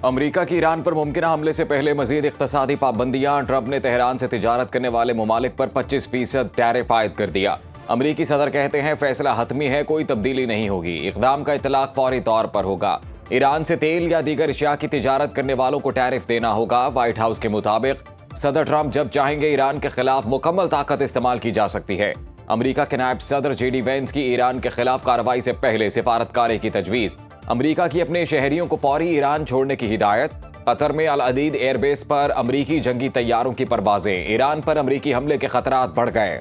امریکہ کی ایران پر ممکنہ حملے سے پہلے مزید اقتصادی پابندیاں، ٹرمپ نے تہران سے تجارت کرنے والے ممالک پر 25% ٹیرف عائد کر دیا۔ امریکی صدر کہتے ہیں فیصلہ حتمی ہے، کوئی تبدیلی نہیں ہوگی، اقدام کا اطلاق فوری طور پر ہوگا۔ ایران سے تیل یا دیگر اشیاء کی تجارت کرنے والوں کو ٹیرف دینا ہوگا۔ وائٹ ہاؤس کے مطابق صدر ٹرمپ جب چاہیں گے ایران کے خلاف مکمل طاقت استعمال کی جا سکتی ہے۔ امریکہ کے نائب صدر جے ڈی وینس کی ایران کے خلاف کارروائی سے پہلے سفارتکاری کی تجویز۔ امریکہ کی اپنے شہریوں کو فوری ایران چھوڑنے کی ہدایت۔ قطر میں العدید ایئر بیس پر امریکی جنگی طیاروں کی پروازیں، ایران پر امریکی حملے کے خطرات بڑھ گئے۔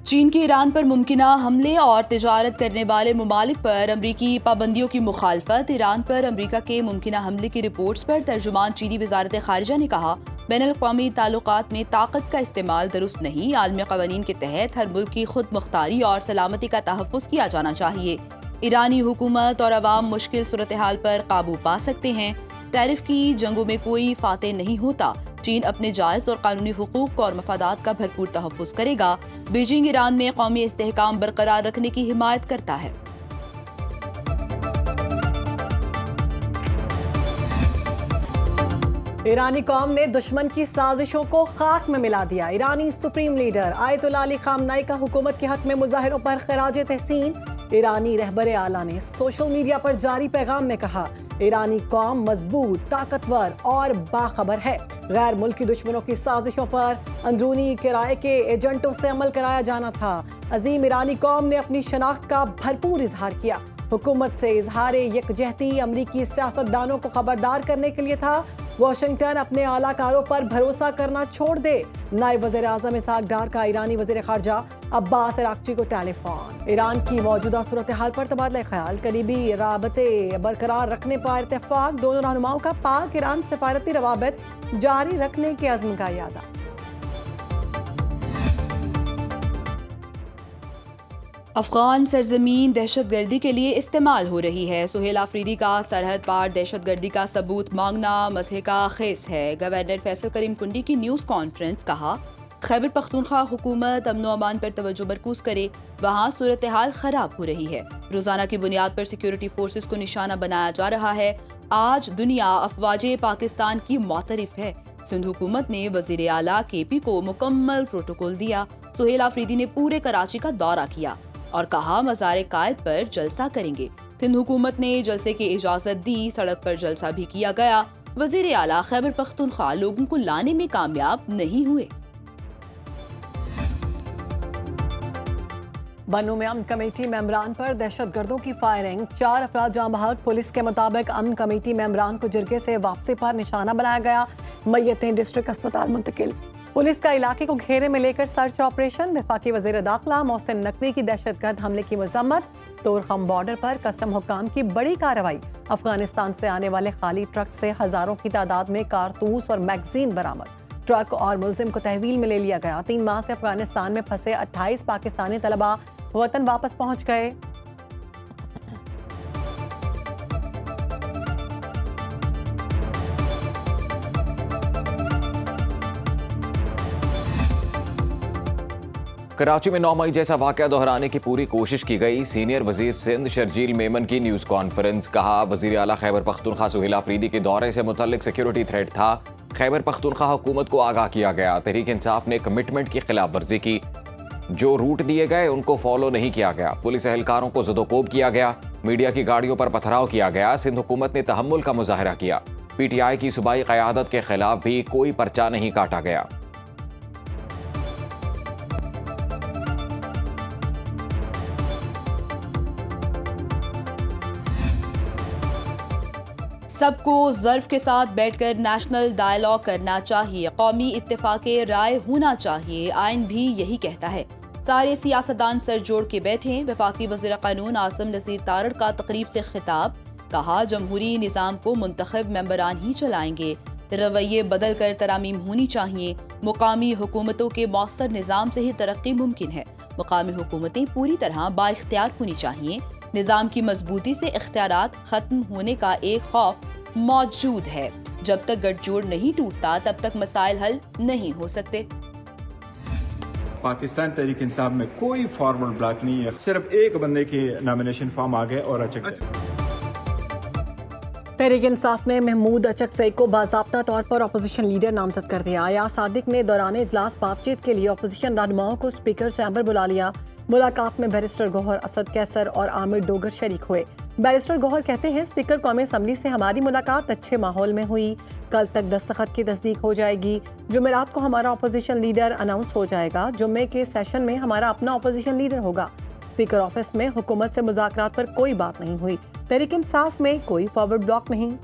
چین کے ایران پر ممکنہ حملے اور تجارت کرنے والے ممالک پر امریکی پابندیوں کی مخالفت۔ ایران پر امریکہ کے ممکنہ حملے کی رپورٹس پر ترجمان چینی وزارت خارجہ نے کہا، بین الاقوامی تعلقات میں طاقت کا استعمال درست نہیں، عالمی قوانین کے تحت ہر ملک کی خود مختاری اور سلامتی کا تحفظ کیا جانا چاہیے۔ ایرانی حکومت اور عوام مشکل صورتحال پر قابو پا سکتے ہیں۔ ٹیرف کی جنگوں میں کوئی فاتح نہیں ہوتا۔ چین اپنے جائز اور قانونی حقوق اور مفادات کا بھرپور تحفظ کرے گا۔ بیجنگ ایران میں قومی استحکام برقرار رکھنے کی حمایت کرتا ہے۔ ایرانی قوم نے دشمن کی سازشوں کو خاک میں ملا دیا۔ ایرانی سپریم لیڈر آیت اللہ علی خامنائی کا حکومت کے حق میں مظاہروں پر خراج تحسین۔ ایرانی رہبر اعلیٰ نے سوشل میڈیا پر جاری پیغام میں کہا، ایرانی قوم مضبوط، طاقتور اور باخبر ہے۔ غیر ملکی دشمنوں کی سازشوں پر اندرونی کرائے کے ایجنٹوں سے عمل کرایا جانا تھا۔ عظیم ایرانی قوم نے اپنی شناخت کا بھرپور اظہار کیا۔ حکومت سے اظہار یکجہتی امریکی سیاستدانوں کو خبردار کرنے کے لیے تھا۔ واشنگٹن اپنے اعلیٰ کاروں پر بھروسہ کرنا چھوڑ دے۔ نائب وزیر اعظم اسحاق ڈار کا ایرانی وزیر خارجہ عباس اراغچی کو ٹیلی فون۔ ایران کی موجودہ صورتحال پر تبادلہ خیال، قریبی رابطے برقرار رکھنے پر اتفاق۔ دونوں رہنماؤں کا پاک ایران سفارتی روابط جاری رکھنے کے عزم کا اعادہ۔ افغان سرزمین دہشت گردی کے لیے استعمال ہو رہی ہے۔ سہیل آفریدی کا سرحد پار دہشت گردی کا ثبوت مانگنا مضحکہ خیز ہے۔ گورنر فیصل کریم کنڈی کی نیوز کانفرنس، کہا، خیبر پختونخوا حکومت امن و امان پر توجہ مرکوز کرے، وہاں صورتحال خراب ہو رہی ہے۔ روزانہ کی بنیاد پر سیکیورٹی فورسز کو نشانہ بنایا جا رہا ہے۔ آج دنیا افواج پاکستان کی معترف ہے۔ سندھ حکومت نے وزیر اعلیٰ کے پی کو مکمل پروٹوکول دیا۔ سہیل آفریدی نے پورے کراچی کا دورہ کیا اور کہا مزار قائد پر جلسہ کریں گے۔ سندھ حکومت نے جلسے کی اجازت دی، سڑک پر جلسہ بھی کیا گیا۔ وزیر اعلیٰ خیبر پختونخوا لوگوں کو لانے میں کامیاب نہیں ہوئے۔ بنوں میں امن کمیٹی ممبران پر دہشت گردوں کی فائرنگ، 4 افراد جاں بحق۔ پولیس کے مطابق امن کمیٹی ممبران کو جرگے سے واپسی پر نشانہ بنایا گیا، میتیں ڈسٹرکٹ اسپتال منتقل۔ پولیس کا علاقے کو گھیرے میں لے کر سرچ آپریشن۔ وفاقی وزیر داخلہ محسن نقوی کی دہشت گرد حملے کی مذمت۔ طورخم بارڈر پر کسٹم حکام کی بڑی کارروائی، افغانستان سے آنے والے خالی ٹرک سے ہزاروں کی تعداد میں کارتوس اور میگزین برآمد۔ ٹرک اور ملزم کو تحویل میں لے لیا گیا۔ 3 ماہ سے افغانستان میں پھنسے 28 پاکستانی طلبہ وطن واپس پہنچ گئے۔ کراچی میں 9 مئی جیسا واقعہ دہرانے کی پوری کوشش کی گئی۔ سینئر وزیر سندھ شرجیل میمن کی نیوز کانفرنس، کہا، وزیر اعلیٰ خیبر پختونخوا سہیل آفریدی کے دورے سے متعلق سیکیورٹی تھریٹ تھا۔ خیبر پختونخوا حکومت کو آگاہ کیا گیا۔ تحریک انصاف نے کمٹمنٹ کی خلاف ورزی کی، جو روٹ دیے گئے ان کو فالو نہیں کیا گیا۔ پولیس اہلکاروں کو زد و کوب کیا گیا، میڈیا کی گاڑیوں پر پتھراؤ کیا گیا۔ سندھ حکومت نے تحمل کا مظاہرہ کیا۔ پی ٹی آئی کی صوبائی قیادت کے خلاف بھی کوئی پرچہ نہیں کاٹا گیا۔ سب کو ظرف کے ساتھ بیٹھ کر نیشنل ڈائیلاگ کرنا چاہیے، قومی اتفاق رائے ہونا چاہیے، آئین بھی یہی کہتا ہے۔ سارے سیاستدان سر جوڑ کے بیٹھیں۔ وفاقی وزیر قانون عاصم نصیر تارڑ کا تقریب سے خطاب، کہا، جمہوری نظام کو منتخب ممبران ہی چلائیں گے، رویے بدل کر ترامیم ہونی چاہیے۔ مقامی حکومتوں کے مؤثر نظام سے ہی ترقی ممکن ہے۔ مقامی حکومتیں پوری طرح با اختیار ہونی چاہیے۔ نظام کی مضبوطی سے اختیارات ختم ہونے کا ایک خوف موجود ہے۔ جب تک گٹھ جوڑ نہیں ٹوٹتا تب تک مسائل حل نہیں ہو سکتے۔ پاکستان تحریک انصاف میں کوئی فارورڈ بلاک نہیں ہے، صرف ایک بندے کی نامینیشن فارم آ گئے اور اچک سے۔ تحریک انصاف نے محمود اچکزئی کو باضابطہ طور پر اپوزیشن لیڈر نامزد کر دیا۔ ایاز صادق نے دوران اجلاس بات چیت کے لیے اپوزیشن رہنماؤں کو اسپیکر چیمبر بلا لیا۔ ملاقات میں بیرسٹر گوہر اسد کیسر اور عامر ڈوگر شریک ہوئے۔ بیرسٹر گوہر کہتے ہیں اسپیکر قومی اسمبلی سے ہماری ملاقات اچھے ماحول میں ہوئی، کل تک دستخط کی تصدیق ہو جائے گی، جمعرات کو ہمارا اپوزیشن لیڈر اناؤنس ہو جائے گا، جمعے کے سیشن میں ہمارا اپنا اپوزیشن لیڈر ہوگا۔ اسپیکر آفس میں حکومت سے مذاکرات پر کوئی بات نہیں ہوئی، تحریک انصاف میں کوئی فارورڈ بلاک نہیں۔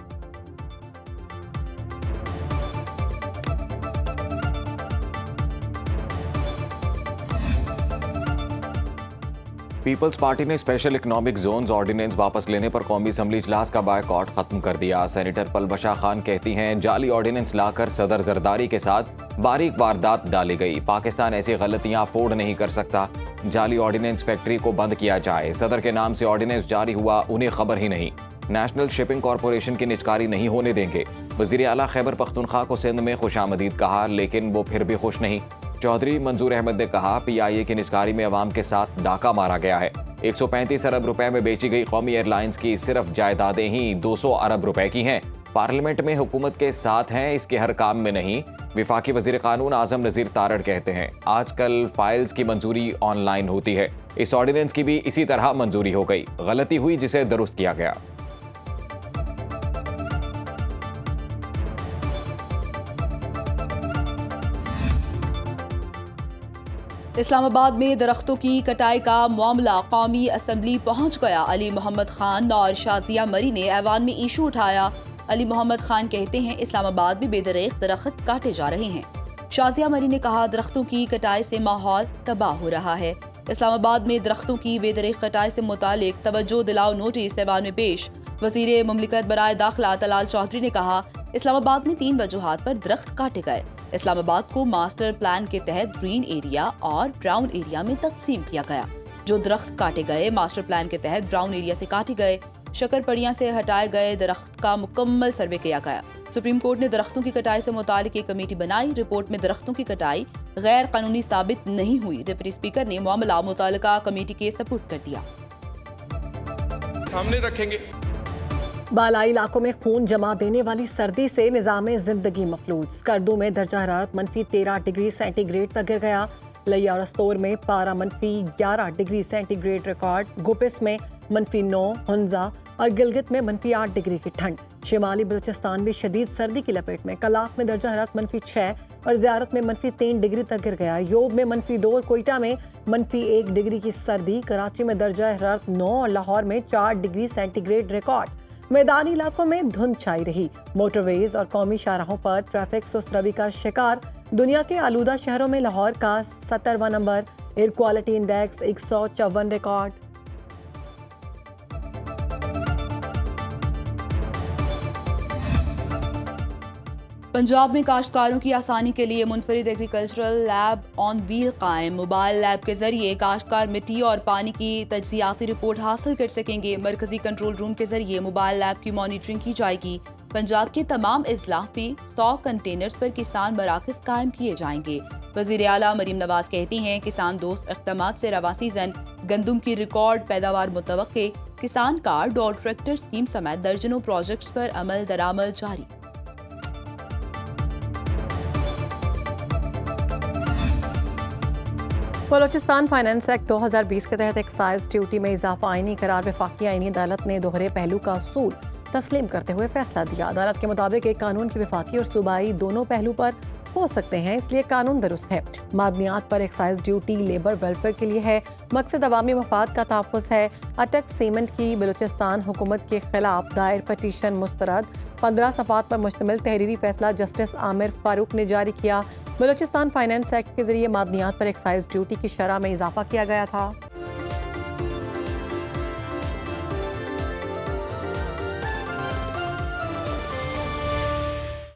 پیپلز پارٹی نے اسپیشل اکنامک زونز آرڈیننس واپس لینے پر قومی اسمبلی اجلاس کا بائیکاٹ ختم کر دیا۔ سینیٹر پلبشا خان کہتی ہیں جعلی آرڈیننس لا کر صدر زرداری کے ساتھ باریک واردات ڈالی گئی، پاکستان ایسی غلطیاں افورڈ نہیں کر سکتا، جعلی آرڈیننس فیکٹری کو بند کیا جائے، صدر کے نام سے آرڈیننس جاری ہوا انہیں خبر ہی نہیں، نیشنل شپنگ کارپوریشن کی نجکاری نہیں ہونے دیں گے۔ وزیر اعلیٰ خیبر پختونخوا کو سندھ میں خوش آمدید کہا، لیکن وہ پھر بھی خوش نہیں۔ چودھری منظور احمد نے کہا پی آئی اے کی نجکاری میں عوام کے ساتھ ڈاکہ مارا گیا ہے، 135 ارب روپے میں بیچی گئی قومی ایئر لائنز کی صرف جائیدادیں ہی 200 ارب روپے کی ہیں، پارلیمنٹ میں حکومت کے ساتھ ہیں، اس کے ہر کام میں نہیں۔ وفاقی وزیر قانون اعظم نذیر تارڑ کہتے ہیں آج کل فائلز کی منظوری آن لائن ہوتی ہے، اس آرڈیننس کی بھی اسی طرح منظوری ہو گئی، غلطی ہوئی جسے درست کیا گیا۔ اسلام آباد میں درختوں کی کٹائی کا معاملہ قومی اسمبلی پہنچ گیا۔ علی محمد خان اور شازیہ مری نے ایوان میں ایشو اٹھایا۔ علی محمد خان کہتے ہیں اسلام آباد میں بے دریغ درخت کاٹے جا رہے ہیں۔ شازیہ مری نے کہا درختوں کی کٹائی سے ماحول تباہ ہو رہا ہے۔ اسلام آباد میں درختوں کی بے دریغ کٹائی سے متعلق توجہ دلاؤ نوٹس ایوان میں پیش۔ وزیر مملکت برائے داخلہ طلال چودھری نے کہا اسلام آباد میں 3 وجوہات پر درخت کاٹے گئے۔ اسلام آباد کو ماسٹر پلان کے تحت گرین ایریا اور براؤن ایریا میں تقسیم کیا گیا۔ جو درخت کاٹے گئے ماسٹر پلان کے تحت براؤن ایریا سے کاٹے گئے، شکر پڑیاں سے ہٹائے گئے درخت کا مکمل سروے کیا گیا۔ سپریم کورٹ نے درختوں کی کٹائی سے متعلق ایک کمیٹی بنائی، رپورٹ میں درختوں کی کٹائی غیر قانونی ثابت نہیں ہوئی۔ ڈپٹی اسپیکر نے معاملہ متعلقہ کمیٹی کے سپورٹ کر دیا۔ سامنے رکھیں گے۔ بالائی علاقوں میں خون جما دینے والی سردی سے نظام زندگی مفلوج۔ اسکردو میں درجہ حرارت -13 ڈگری سینٹی گریڈ تک گر گیا۔ لیا اور استور میں پارہ -11 degree centigrade record, Gupis میں -9، ہنزا اور گلگت میں -8 ڈگری کی ٹھنڈ۔ شمالی بلوچستان بھی شدید سردی کی لپیٹ میں، کلاف میں درجہ حرارت -6 اور زیارت میں -3 ڈگری تک گر گیا۔ یوب میں -2 اور کوئٹہ میں -1 ڈگری کی سردی، کراچی میں درجہ حرارت 9 اور لاہور میں 4 ڈگری سینٹی گریڈ ریکارڈ۔ میدانی علاقوں میں دھند چھائی رہی، موٹر ویز اور قومی شاہراہوں پر ٹریفک سست روی کا شکار۔ دنیا کے آلودہ شہروں میں لاہور کا 70واں number, air quality index 154 record. Punjab میں کاشتکاروں کی آسانی کے لیے منفرد ایگریکلچرل لیب آن ویل قائم۔ موبائل لیب کے ذریعے کاشتکار مٹی اور پانی کی تجزیاتی رپورٹ حاصل کر سکیں گے۔ مرکزی کنٹرول روم کے ذریعے موبائل لیب کی مانیٹرنگ کی جائے گی۔ پنجاب کے تمام اضلاع میں 100 کنٹینرز پر کسان مراکز قائم کیے جائیں گے۔ وزیر اعلیٰ مریم نواز کہتی ہیں کسان دوست اقدامات سے رواں سیزن گندم کی ریکارڈ پیداوار متوقع۔ کسان کارڈ اور ٹریکٹر اسکیم سمیت درجنوں پروجیکٹس پر عمل درآمد جاری۔ بلوچستان فائنانس ایکٹ 2020 کے تحت ایکسائز ڈیوٹی میں اضافہ آئینی قرار وفاقی آئینی عدالت نے دوہرے پہلو کا اصول تسلیم کرتے ہوئے فیصلہ دیا۔ عدالت کے مطابق ایک قانون کی وفاقی اور صوبائی دونوں پہلو پر ہو سکتے ہیں، اس لیے قانون درست ہے۔ معدنیات پر ایکسائز ڈیوٹی لیبر ویلفیئر کے لیے ہے، مقصد عوامی مفاد کا تحفظ ہے۔ اٹک سیمنٹ کی بلوچستان حکومت کے خلاف دائر پٹیشن مسترد، 15 صفحات پر مشتمل تحریری فیصلہ جسٹس عامر فاروق نے جاری کیا۔ بلوچستان فائنانس ایکٹ کے ذریعے معدنیات پر ایکسائز ڈیوٹی کی شرح میں اضافہ کیا گیا تھا۔